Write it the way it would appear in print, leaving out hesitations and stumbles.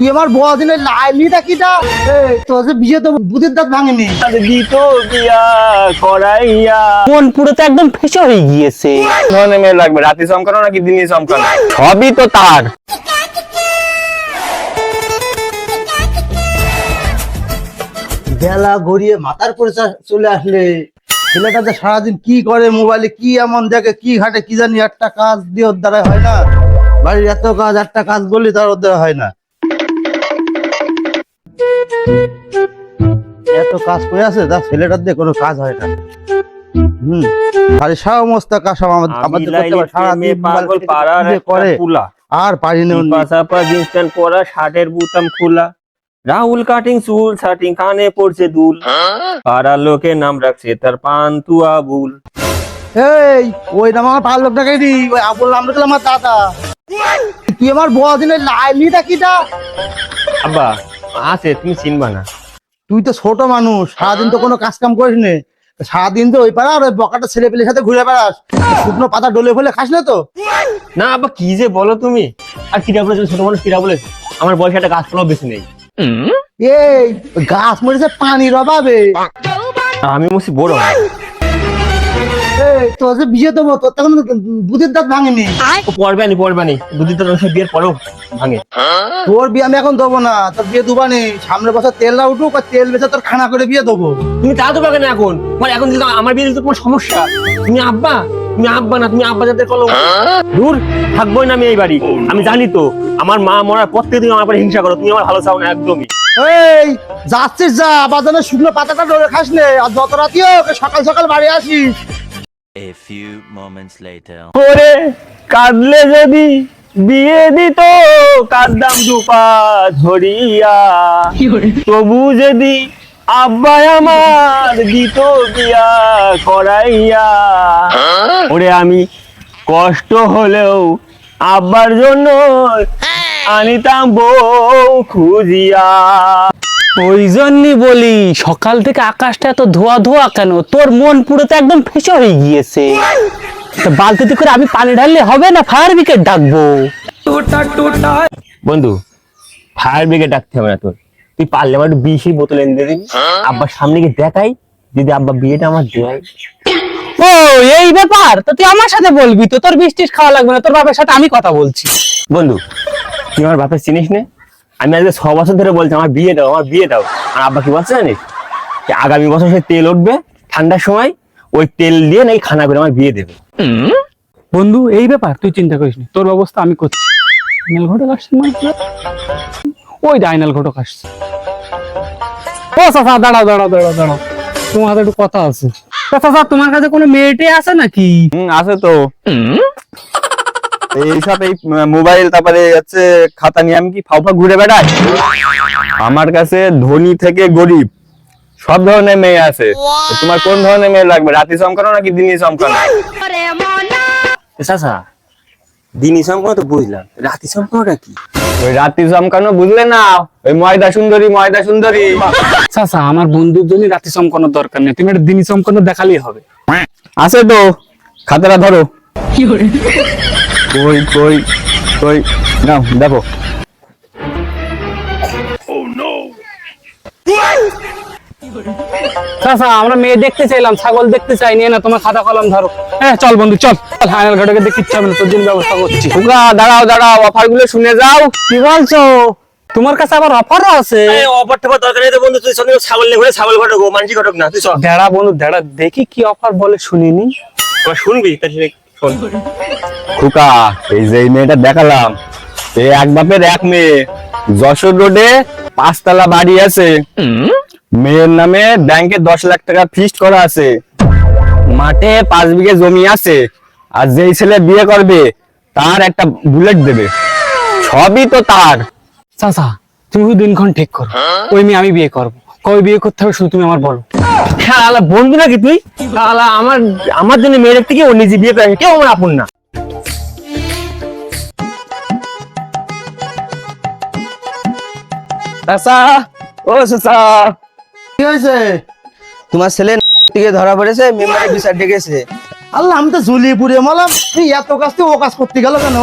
তুই আমার বড় দিনের লাইলিটা কিটা তোর যে বিয়ে তো বুদ্ধের দাঁত ভাঙেনি দিত বিয়া করাইয়া মন পুরো তো একদম ফেসে হয়ে গিয়েছে। ধরনের মেয়ে লাগবে, রাতে চমকানো নাকি দিনে চমকানো? সবই তো তার। বেলা গড়িয়ে মাথার পরে চলে আসলে ছেলেটা যে সারাদিন কি করে, মোবাইলে কি এমন দেখে, কি ঘাটে কি জানি, একটা কাজ দিয়ে ওর দ্বারা হয় না। বাড়ির এত কাজ, একটা কাজ বললি তার ওর দ্বারা হয় না। এত কাজ করে আছে, তার ছেলেটার দিয়ে কোনো কাজ হয় না। বাড়ির সমস্ত কাজ সব আমাদের করতে হয়। সারাদিন পাগল পাড়ার করে পুলা আর পারি না। পাসাপা জিন্স প্যান্ট পরা, শার্টের বুতাম খোলা, রাহুল কাটিং চুল শাটিং, কানে পড়ছে দুল, পাড়ার লোকে নাম রাখছে তার পান্তুয়া আবুল। এই ওই নাম আমার পাড়ার লোকটাকে দি, ওই আবুল নাম রাখলে আমার দাদা। তুই আমার বড় দিনের লাইলিটা কিটা? আব্বা আছে, তুমি চিনবা না। তুই তো ছোট মানুষ, সারাদিন তো কোনো কাজ কাম করিস না, সারাদিন তো ওই পাড়া আর ওই বকাটা ছেলে পেলের সাথে ঘুরে বেড়াস, শুকনো পাতা ডলে ফেলে খাস না তো? না আব্বা, কি যে বলো তুমি। আর কিরা বলেছো, ছোট মানুষ কিরা বলেছে? আমার বয়সে একটা গাছপালাও বেশি নেই। এই গাছ মরেছে পানির অভাবে। আমি বলছি বড় হয়। এই তোর যে বিয়ে দেবো, তোর তখন বুদ্ধের দাঁত ভাঙেনি। পড়বানি দুদিন তো বিয়ের পরেও ভাঙে। তোর বিয়ে আমি এখন দেবো না, তোর বিয়ে দুবানি। সামনের বছর তেল না উঠুক, আর তেল বেচে তোর খানা করে বিয়ে দেবো। তুমি তা তো পাবে না এখন, মানে এখন দিলে আমার বিয়ে দিলে তো তোমার সমস্যা। তুমি আব্বা না, তুমি আব্বা যাতে কলো দূর থাকবোই না আমি এই বাড়ি। আমি জানি তো আমার মা মরার পর থেকে তুমি আমার উপরে হিংসা করো, তুমি আমার ভালো চাও না একদমই। এই যাচ্ছিস যা, বাজারে শুকনো পাতাটা ডলে খাস নে, আর যত রাতি হোক সকাল সকাল বাড়ি আসিস। A few moments later. ওরে কাঁদলে যদি বিয়ে দিত, কাঁদতাম দুপা ধরিয়া, তবু যদি আব্বা আমার দিত বিয়া করাইয়া, ওরে আমি কষ্ট হলেও আব্বার জন্য আনিতাম বউ খুঁজিয়া। ওই জন্যই বলি সকাল থেকে আকাশটা এত ধোয়া ধোয়া কেন? তোর মন পুরো তো একদম ফেসে হয়ে গিয়েছে। তা বালতিতে করে আমি পানি ঢাললে হবে না? ফায়ার ব্রিগেড ডাকবো? বন্ধু, ফায়ার ব্রিগেড ডাকতে হবে না তোর। তুই পারলে আমার একটু বিষের বোতল এনে দিবি, আব্বার সামনে গিয়ে দেখাই, যদি আব্বা বিয়েটা আমার দেয়। ও এই ব্যাপার, তো তুই আমার সাথে বলবি তো, তোর বৃষ্টির খাওয়া লাগবে না, তোর বাবার সাথে আমি কথা বলছি। বন্ধু, তুই আমার বাপের চিনিস না? আমি আজকে 6 বছর ধরে বলছি আমার বিয়ে দাও, আমার বিয়ে দাও। আর আব্বা কি বলছে জানিস? যে আগামী বছর সে তেল উঠবে ঠান্ডার সময়, ওই তেল দিয়ে নাকি খানা করে আমার বিয়ে দেবে। বন্ধু এই ব্যাপার তুই চিন্তা করিস না, তোর ব্যবস্থা আমি করছি। আইনাল ঘটক আসছে না? ওই আইনাল ঘটক আসছে। ও চাচা দাঁড়াও, তোমার হাতে একটু কথা আছে। চাচা তোমার কাছে কোনো মেয়েটে আছে নাকি? আছে তো। এইসব এই মোবাইল তারপরে হচ্ছে খাতা নিয়ে আমি কি ফাউফা ঘুরে বেড়াই? আমার কাছে ধনী থেকে গরিব সব ধরনের মেয়ে আছে। তোমার কোন ধরনের মেয়ে লাগবে, রাতে চমকানো নাকি দিনে চমকানো? চাচা দিনে চমকানো তো বুঝলাম, রাতে চমকানোটা কি? ওই রাতে চমকানো বুঝলে না, ওই ময়দা সুন্দরী। চাচা আমার বন্ধুর জন্য রাতে চমকানোর দরকার নেই, তুমি একটা দিনই চমকানো দেখালেই হবে। আছে তো, খাতাটা ধরো। কই নাও দেখো। চাচা আমরা মেয়ে দেখতে চাইলাম, ছাগল দেখতে চাই, নিয়ে না তোমার খাতা কলম ধরো। হ্যাঁ চল বন্ধু চল, আইনাল ঘটকে দেখতে ইচ্ছা হবে না, তোর জন্য ব্যবস্থা করছি। দাঁড়াও, অফার গুলো শুনে যাও। কি বলছো? তোমার কাছে আবার অফারও আছে? অফার টফার দরকার নেই তো বন্ধু, তুই সঙ্গে ছাগল নিয়ে ঘুরে, ছাগল ঘটক মানসি ঘটক না, তুই চল। দাঁড়া বন্ধু দাঁড়া, দেখি কি অফার বলে শুনিনি। শুনবি তাহলে শোন। খুকা, এই যে মেয়েটা দেখালাম, এই এক বাপের এক মেয়ে, যশোর রোডে 5 তলা বাড়ি আছে। মেয়ের নামে ব্যাংকে 10 লাখ টাকা ফিক্সড করা আছে, মাঠে 5 বিঘে জমি আছে, আর যেই ছেলে বিয়ে করবে তার একটা বুলেট দেবে। সবই তো তার। চাচা তুমি দিনক্ষণ ঠিক করো, ওই মেয়ে আমি বিয়ে করবো। কবে বিয়ে করতে হবে শুধু তুমি আমার বলো। শালা বন্ধু নাকি তুই? শালা আমার জন্য মেয়ের থেকে ও নিজে বিয়ে করে, কেউ আমার আপন না। চাচা, ও চাচা, কি হয়েছে? তোমার ছেলে দিকে ধরা পড়েছে, মেম্বারে বিচার ডেকেছে। আল্লাহ, আমি তো ঝুলিয়ে পুড়িয়ে মলাম, তুই এত কাজ তুই ও কাজ করতে গেল কেন?